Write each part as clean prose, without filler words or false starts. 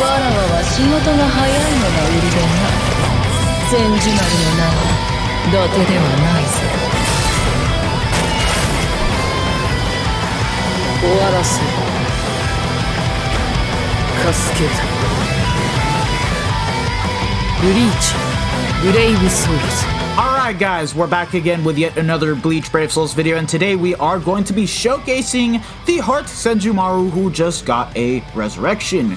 わらわは仕事が早いのが売りでな。千寿丸の名は伊達ではないぞ。終わらせカスケータブリーチブレイブソウルズ。Alright guys, we're back again with yet another Bleach Brave Souls video, and today we are going to be showcasing the Heart Senjumaru, who just got a resurrection.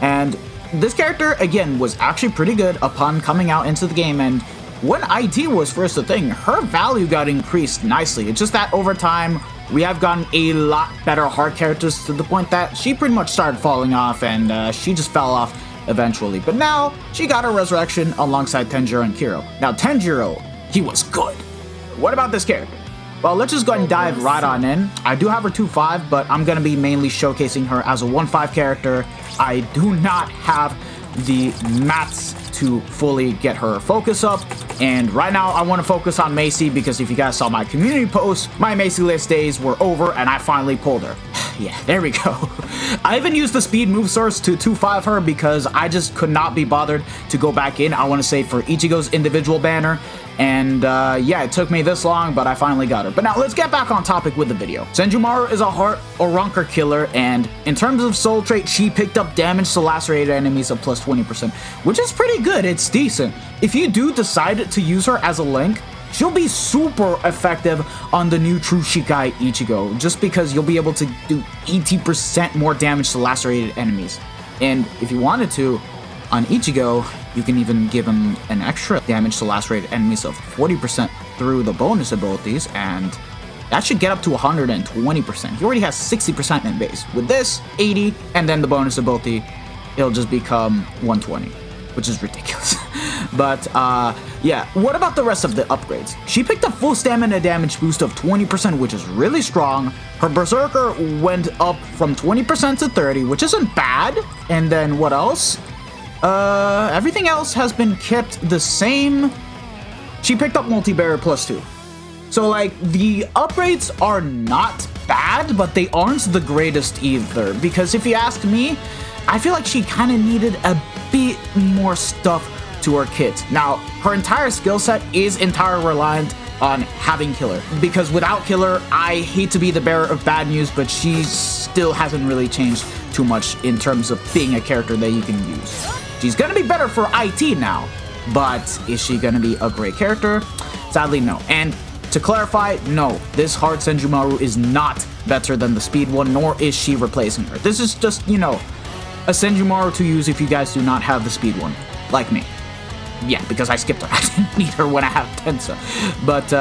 And this character, again, was actually pretty good upon coming out into the game, and when IT was first a thing, her value got increased nicely. It's just that over time, we have gotten a lot better Heart characters to the point that she pretty much started falling off, and she just fell off eventually. But now, she got a resurrection alongside Tenjiro and Kiro. Now, Tenjiro, he was good. What about this character? Well, let's just go ahead and dive right on in. I do have her 2-5, but I'm going to be mainly showcasing her as a 1-5 character. I do not have the mats to fully get her focus up, and right now I want to focus on Macy because if you guys saw my community post, my Macy list days were over and I finally pulled her. Yeah, there we go. I even used the speed move source to 2-5 her because I just could not be bothered to go back in, I want to say, for Ichigo's individual banner. And yeah, it took me this long, but I finally got her. But now let's get back on topic with the video. Senjumaru is a Heart or Ronker killer, and in terms of soul trait, she picked up damage to lacerated enemies of plus 20%, which is pretty good. It's decent. If you do decide to use her as a link, she'll be super effective on the new True Shikai Ichigo, just because you'll be able to do 80% more damage to lacerated enemies. And if you wanted to, on Ichigo, you can even give him an extra damage to lacerated enemies of 40% through the bonus abilities, and that should get up to 120%. He already has 60% in base. With this, 80, and then the bonus ability, it'll just become 120, which is ridiculous. But yeah, what about the rest of the upgrades? She picked a full stamina damage boost of 20%, which is really strong. Her Berserker went up from 20% to 30, which isn't bad. And then what else? Everything else has been kept the same. She picked up multi-barrier plus 2. So like, the upgrades are not bad, but they aren't the greatest either. Because if you ask me, I feel like she kind of needed a bit more stuff to her kit. Now, her entire skill set is entirely reliant on having Killer, because without Killer, I hate to be the bearer of bad news, but she still hasn't really changed too much in terms of being a character that you can use. She's gonna be better for IT now, but is she gonna be a great character? Sadly, no. And to clarify, no, this Heart Senjumaru is not better than the speed one, nor is she replacing her. This is just, you know, a Senjumaru to use if you guys do not have the speed one, like me. Yeah, because I skipped her. I didn't need her when I have Tensa. But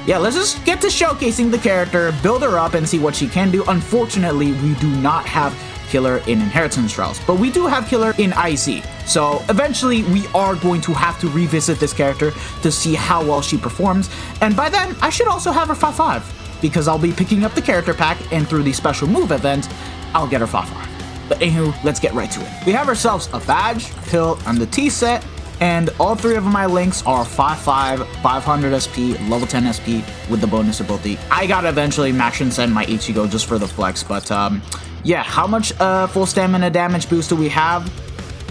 yeah, let's just get to showcasing the character, build her up, and see what she can do. Unfortunately, we do not have Killer in Inheritance Trials, but we do have Killer in IC. So eventually, we are going to have to revisit this character to see how well she performs. And by then, I should also have her 5-5, because I'll be picking up the character pack, and through the special move event, I'll get her 5-5. But anywho, let's get right to it. We have ourselves a badge, pill, and the T set. And all three of my links are 5-5, 500 SP, level 10 SP with the bonus ability. I gotta eventually max and send my Ichigo just for the flex, but yeah, how much full stamina damage boost do we have?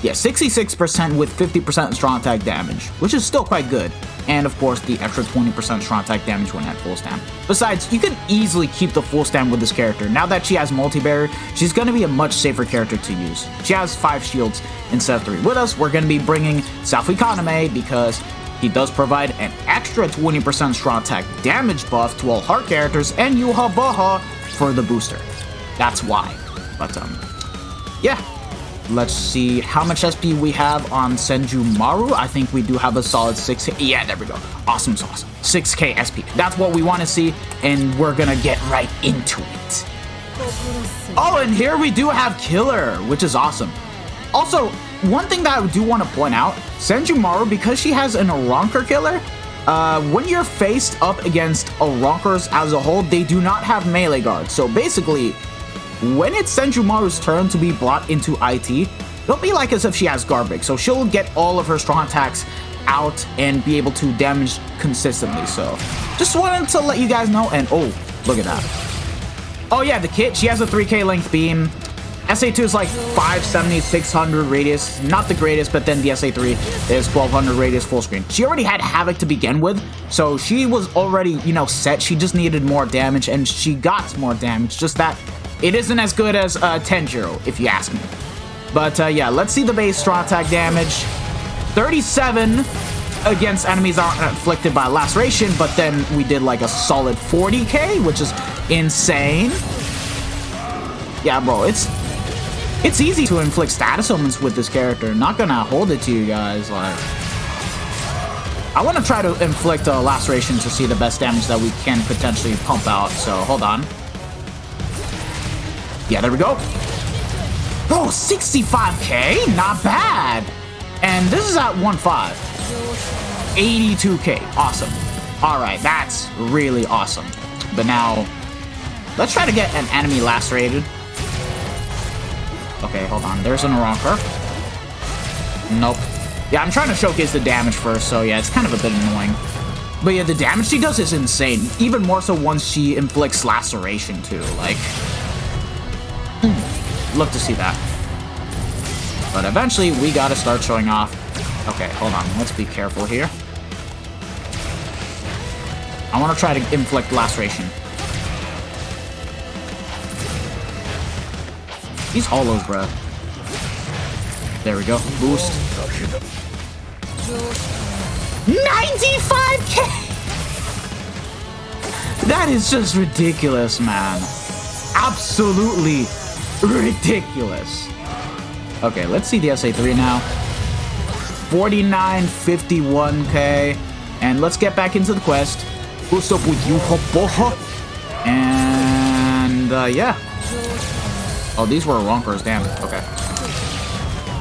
Yeah, 66% with 50% strong attack damage, which is still quite good. And of course, the extra 20% strong attack damage when at full stam. Besides, you can easily keep the full stam with this character. Now that she has multi-barrier, she's going to be a much safer character to use. She has 5 shields instead of 3. With us, we're going to be bringing Safui Kaname because he does provide an extra 20% strong attack damage buff to all Heart characters, and Yuha Baha for the booster. That's why. But yeah. Let's see how much SP we have on Senjumaru. I think we do have a solid 6K. Yeah, there we go. Awesome sauce. 6K SP. That's what we want to see, and we're gonna get right into it. Oh, and here we do have Killer, which is awesome. Also, one thing that I do want to point out, Senjumaru, because she has an Ronker killer, when you're faced up against Ronkers as a whole, they do not have melee guard. So basically, when it's Senjumaru's turn to be brought into IT, it'll be like as if she has guard break. So she'll get all of her strong attacks out and be able to damage consistently. So just wanted to let you guys know. And oh, look at that. Oh yeah, the kit, she has a 3K length beam. SA2 is like 570, 600 radius. Not the greatest, but then the SA3 is 1200 radius full screen. She already had Havoc to begin with, so she was already, you know, set. She just needed more damage, and she got more damage. Just that it isn't as good as Tenjiro, if you ask me. But yeah, let's see the base strong attack damage. 37 against enemies aren't inflicted by laceration, but then we did like a solid 40k, which is insane. Yeah, bro, it's easy to inflict status ailments with this character. Not gonna hold it to you guys. Like, I want to try to inflict a laceration to see the best damage that we can potentially pump out. So hold on. Yeah, there we go. Oh, 65k, not bad. And this is at 1.5. 82k, awesome. All right, that's really awesome. But now, let's try to get an enemy lacerated. Okay, hold on. There's an Aronker. Nope. Yeah, I'm trying to showcase the damage first, so yeah, it's kind of a bit annoying. But yeah, the damage she does is insane. Even more so once she inflicts laceration too. Like, love to see that. But eventually, we gotta start showing off. Okay, hold on. Let's be careful here. I want to try to inflict laceration. These hollows, bruh. There we go. Boost. 95k! That is just ridiculous, man. Absolutely ridiculous. Okay, let's see the SA3 now. 49.51k. And let's get back into the quest. What's up with you, Hoboha? And, yeah. Oh, these were ronkers, damn. Okay.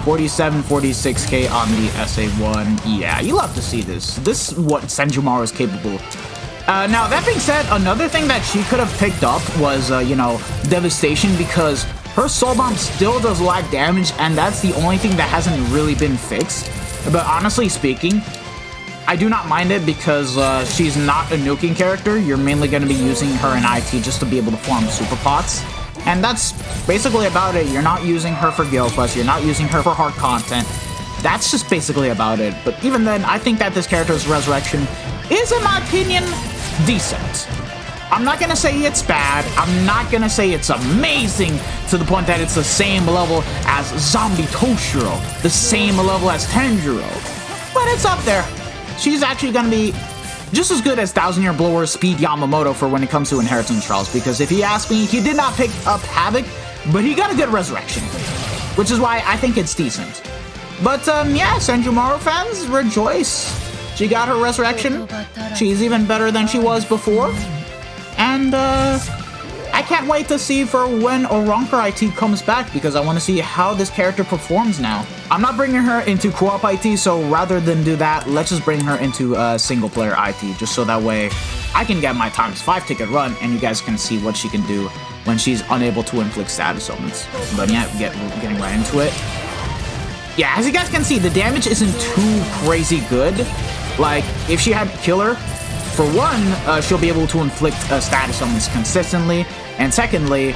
47, 46k on the SA1. Yeah, you love to see this. This is what Senjumaru is capable. Now, that being said, another thing that she could have picked up was, you know, Devastation, because her Soul Bomb still does lack damage, and that's the only thing that hasn't really been fixed. But honestly speaking, I do not mind it because she's not a nuking character. You're mainly going to be using her in IT just to be able to farm super pots. And that's basically about it. You're not using her for Guild Quest. You're not using her for hard content. That's just basically about it. But even then, I think that this character's resurrection is, in my opinion, decent. I'm not going to say it's bad. I'm not going to say it's amazing to the point that it's the same level as Zombie Toshiro, the same level as Tenjiro. But it's up there. She's actually going to be just as good as Thousand Year Blower Speed Yamamoto for when it comes to inheritance trials, because if you ask me, he did not pick up Havoc, but he got a good resurrection, which is why I think it's decent. But yeah, Senjumaru fans, rejoice. She got her resurrection. She's even better than she was before. And I can't wait to see for when Aronker IT comes back, because I want to see how this character performs now. I'm not bringing her into co-op IT, so rather than do that, let's just bring her into single player IT, just so that way I can get my ×5 ticket run, and you guys can see what she can do when she's unable to inflict status ailments. But yeah, getting right into it. Yeah, as you guys can see, the damage isn't too crazy good. Like, if she had Killer, for one, she'll be able to inflict status ailments consistently, and secondly,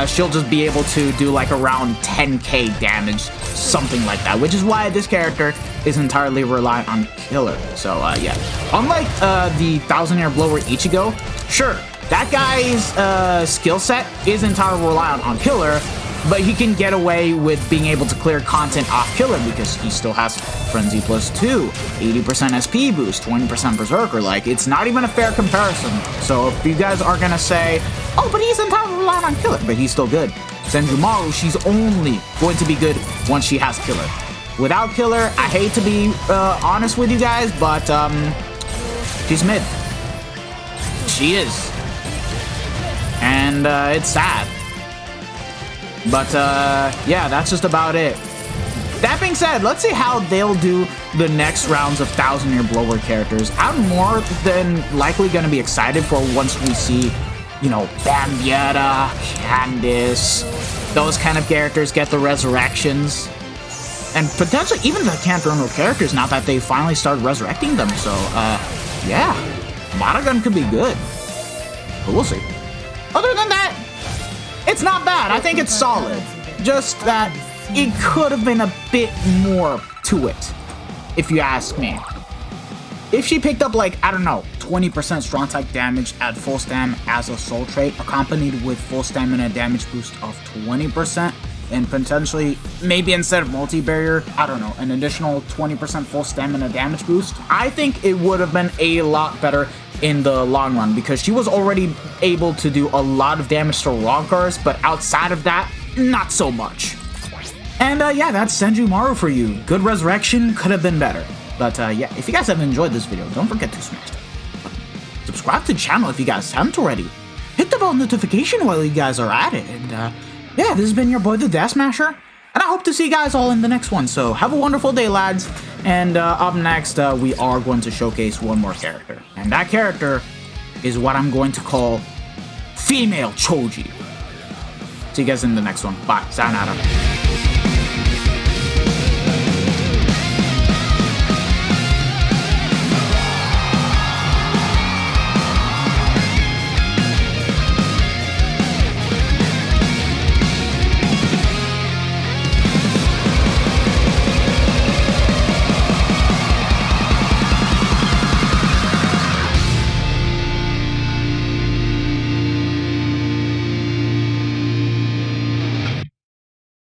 she'll just be able to do like around 10k damage, something like that, which is why this character is entirely reliant on Killer. So yeah, unlike the Thousand Year Blower Ichigo, sure, that guy's skill set is entirely reliant on Killer, but he can get away with being able to clear content off Killer because he still has Frenzy +2, 80% SP boost, 20% Berserker. Like, it's not even a fair comparison. So if you guys are gonna say, oh, but he's entirely reliant on Killer, but he's still good. Senjumaru, she's only going to be good once she has Killer. Without Killer, I hate to be honest with you guys, but she's mid. She is. And it's sad. But yeah, that's just about it. That being said, let's see how they'll do the next rounds of Thousand Year Blower characters. I'm more than likely going to be excited for once we see, you know, Bambietta, Candice, those kind of characters get the resurrections. And potentially even the Cantorno characters now that they finally started resurrecting them. So, yeah, Matagun could be good. But we'll see. Other than that, It's not bad. I think it's solid. Just that it could have been a bit more to it, if you ask me. If she picked up, like, I don't know, 20% strong type damage at full stam as a soul trait, accompanied with full stamina damage boost of 20%, and potentially, maybe instead of multi-barrier, I don't know, an additional 20% full stamina damage boost, I think it would have been a lot better in the long run, because she was already able to do a lot of damage to Rockars, but outside of that, not so much. And yeah, that's Senjumaru for you. Good resurrection, could have been better. But yeah, if you guys have enjoyed this video, don't forget to smash that button. Subscribe to the channel if you guys haven't already. Hit the bell notification while you guys are at it. And yeah, this has been your boy, the Death Smasher. And I hope to see you guys all in the next one. So have a wonderful day, lads. And up next, we are going to showcase one more character. And that character is what I'm going to call Female Choji. See you guys in the next one. Bye. Sayonara.